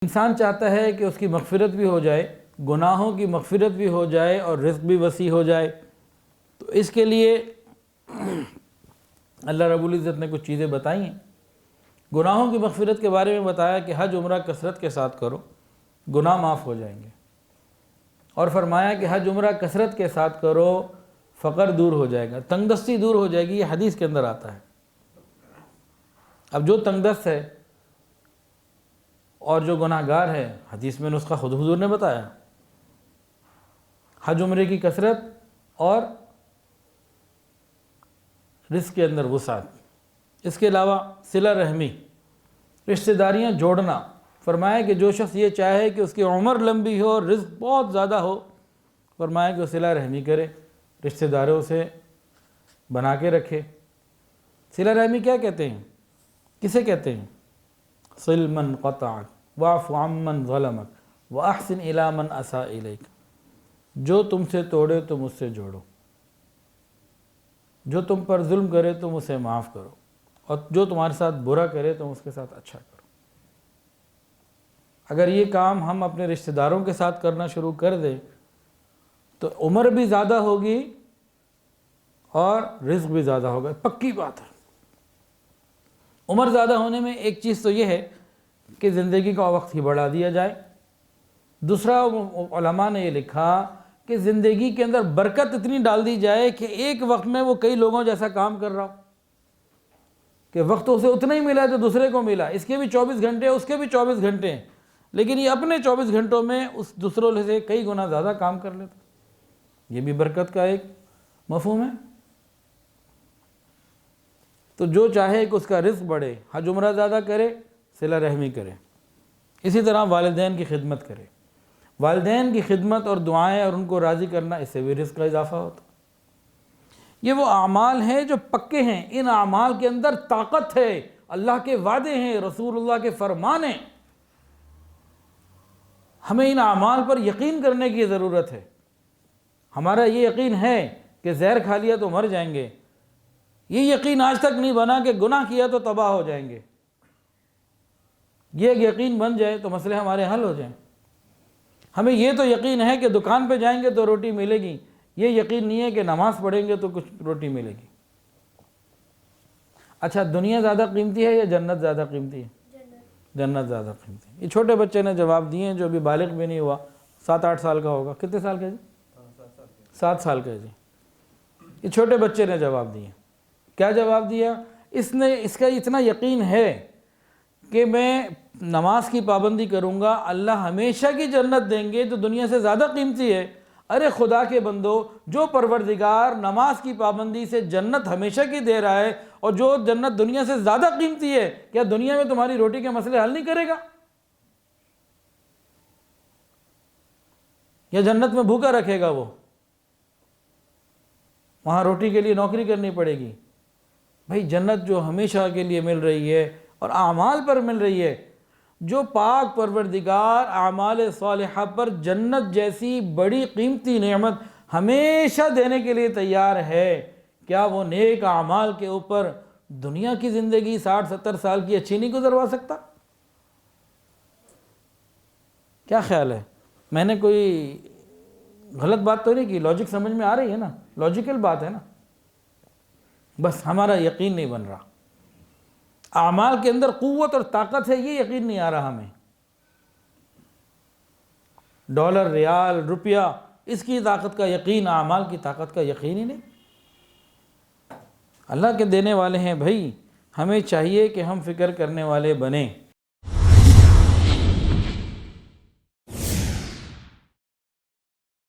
انسان چاہتا ہے کہ اس کی مغفرت بھی ہو جائے، گناہوں کی مغفرت بھی ہو جائے اور رزق بھی وسیع ہو جائے، تو اس کے لیے اللہ رب العزت نے کچھ چیزیں بتائی ہیں۔ گناہوں کی مغفرت کے بارے میں بتایا کہ حج عمرہ کثرت کے ساتھ کرو، گناہ معاف ہو جائیں گے، اور فرمایا کہ حج عمرہ کثرت کے ساتھ کرو، فقر دور ہو جائے گا، تنگ دستی دور ہو جائے گی۔ یہ حدیث کے اندر آتا ہے۔ اب جو تنگ دست ہے اور جو گناہ گار ہے، حدیث میں نسخہ خود حضور نے بتایا، حج عمرے کی کثرت اور رزق کے اندر وسعت۔ اس کے علاوہ صلہ رحمی، رشتہ داریاں جوڑنا۔ فرمایا کہ جو شخص یہ چاہے کہ اس کی عمر لمبی ہو اور رزق بہت زیادہ ہو، فرمایا کہ وہ صلہ رحمی کرے، رشتہ داروں سے بنا کے رکھے۔ صلہ رحمی کیا کہتے ہیں؟ کسے کہتے ہیں؟ صل من قطعک واعف عمن ظلمک واحسن الی من اساء الیک۔ جو تم سے توڑے تم اس سے جوڑو، جو تم پر ظلم کرے تم اسے معاف کرو، اور جو تمہارے ساتھ برا کرے تم اس کے ساتھ اچھا کرو۔ اگر یہ کام ہم اپنے رشتہ داروں کے ساتھ کرنا شروع کر دیں تو عمر بھی زیادہ ہوگی اور رزق بھی زیادہ ہوگا، پکی بات ہے۔ عمر زیادہ ہونے میں ایک چیز تو یہ ہے کہ زندگی کا وقت ہی بڑھا دیا جائے۔ دوسرا، علماء نے یہ لکھا کہ زندگی کے اندر برکت اتنی ڈال دی جائے کہ ایک وقت میں وہ کئی لوگوں جیسا کام کر رہا ہو، کہ وقت اسے اتنا ہی ملا جو دوسرے کو ملا، اس کے بھی 24 گھنٹے اس کے بھی 24 گھنٹے ہیں، لیکن یہ اپنے 24 گھنٹوں میں اس دوسروں سے کئی گنا زیادہ کام کر لیتا۔ یہ بھی برکت کا ایک مفہوم ہے۔ تو جو چاہے کہ اس کا رزق بڑھے، حج عمرہ زیادہ کرے، صلہ رحمی کرے، اسی طرح والدین کی خدمت کرے۔ والدین کی خدمت اور دعائیں اور ان کو راضی کرنا، اس سے بھی رزق کا اضافہ ہوتا۔ یہ وہ اعمال ہیں جو پکے ہیں، ان اعمال کے اندر طاقت ہے، اللہ کے وعدے ہیں، رسول اللہ کے فرمان ہیں۔ ہمیں ان اعمال پر یقین کرنے کی ضرورت ہے۔ ہمارا یہ یقین ہے کہ زہر کھا لیا تو مر جائیں گے، یہ یقین آج تک نہیں بنا کہ گناہ کیا تو تباہ ہو جائیں گے۔ یہ یقین بن جائے تو مسئلے ہمارے حل ہو جائیں۔ ہمیں یہ تو یقین ہے کہ دکان پہ جائیں گے تو روٹی ملے گی، یہ یقین نہیں ہے کہ نماز پڑھیں گے تو کچھ روٹی ملے گی۔ اچھا، دنیا زیادہ قیمتی ہے یا جنت زیادہ قیمتی ہے؟ جنت زیادہ قیمتی ہے۔ یہ چھوٹے بچے نے جواب دیے ہیں جو ابھی بالغ بھی نہیں ہوا، 7-8 سال کا ہوگا۔ کتنے سال کا ہے جی؟ 7 سال کا ہے جی۔ یہ چھوٹے بچے نے جواب دیے۔ کیا جواب دیا؟ اس کا اتنا یقین ہے کہ میں نماز کی پابندی کروں گا، اللہ ہمیشہ کی جنت دیں گے، تو دنیا سے زیادہ قیمتی ہے۔ ارے خدا کے بندو، جو پروردگار نماز کی پابندی سے جنت ہمیشہ کی دے رہا ہے، اور جو جنت دنیا سے زیادہ قیمتی ہے، کیا دنیا میں تمہاری روٹی کے مسئلے حل نہیں کرے گا؟ یا جنت میں بھوکا رکھے گا وہ؟ وہاں روٹی کے لیے نوکری کرنی پڑے گی۔ بھائی جنت جو ہمیشہ کے لیے مل رہی ہے اور اعمال پر مل رہی ہے، جو پاک پروردگار اعمال صالحہ پر جنت جیسی بڑی قیمتی نعمت ہمیشہ دینے کے لیے تیار ہے، کیا وہ نیک اعمال کے اوپر دنیا کی زندگی 60-70 سال کی اچھی نہیں گزروا سکتا؟ کیا خیال ہے؟ میں نے کوئی غلط بات تو نہیں کی؟ لاجک سمجھ میں آ رہی ہے نا؟ لاجیکل بات ہے نا؟ بس ہمارا یقین نہیں بن رہا۔ اعمال کے اندر قوت اور طاقت ہے، یہ یقین نہیں آ رہا ہمیں۔ ڈالر، ریال، روپیہ، اس کی طاقت کا یقین، اعمال کی طاقت کا یقین ہی نہیں۔ اللہ کے دینے والے ہیں بھائی، ہمیں چاہیے کہ ہم فکر کرنے والے بنیں۔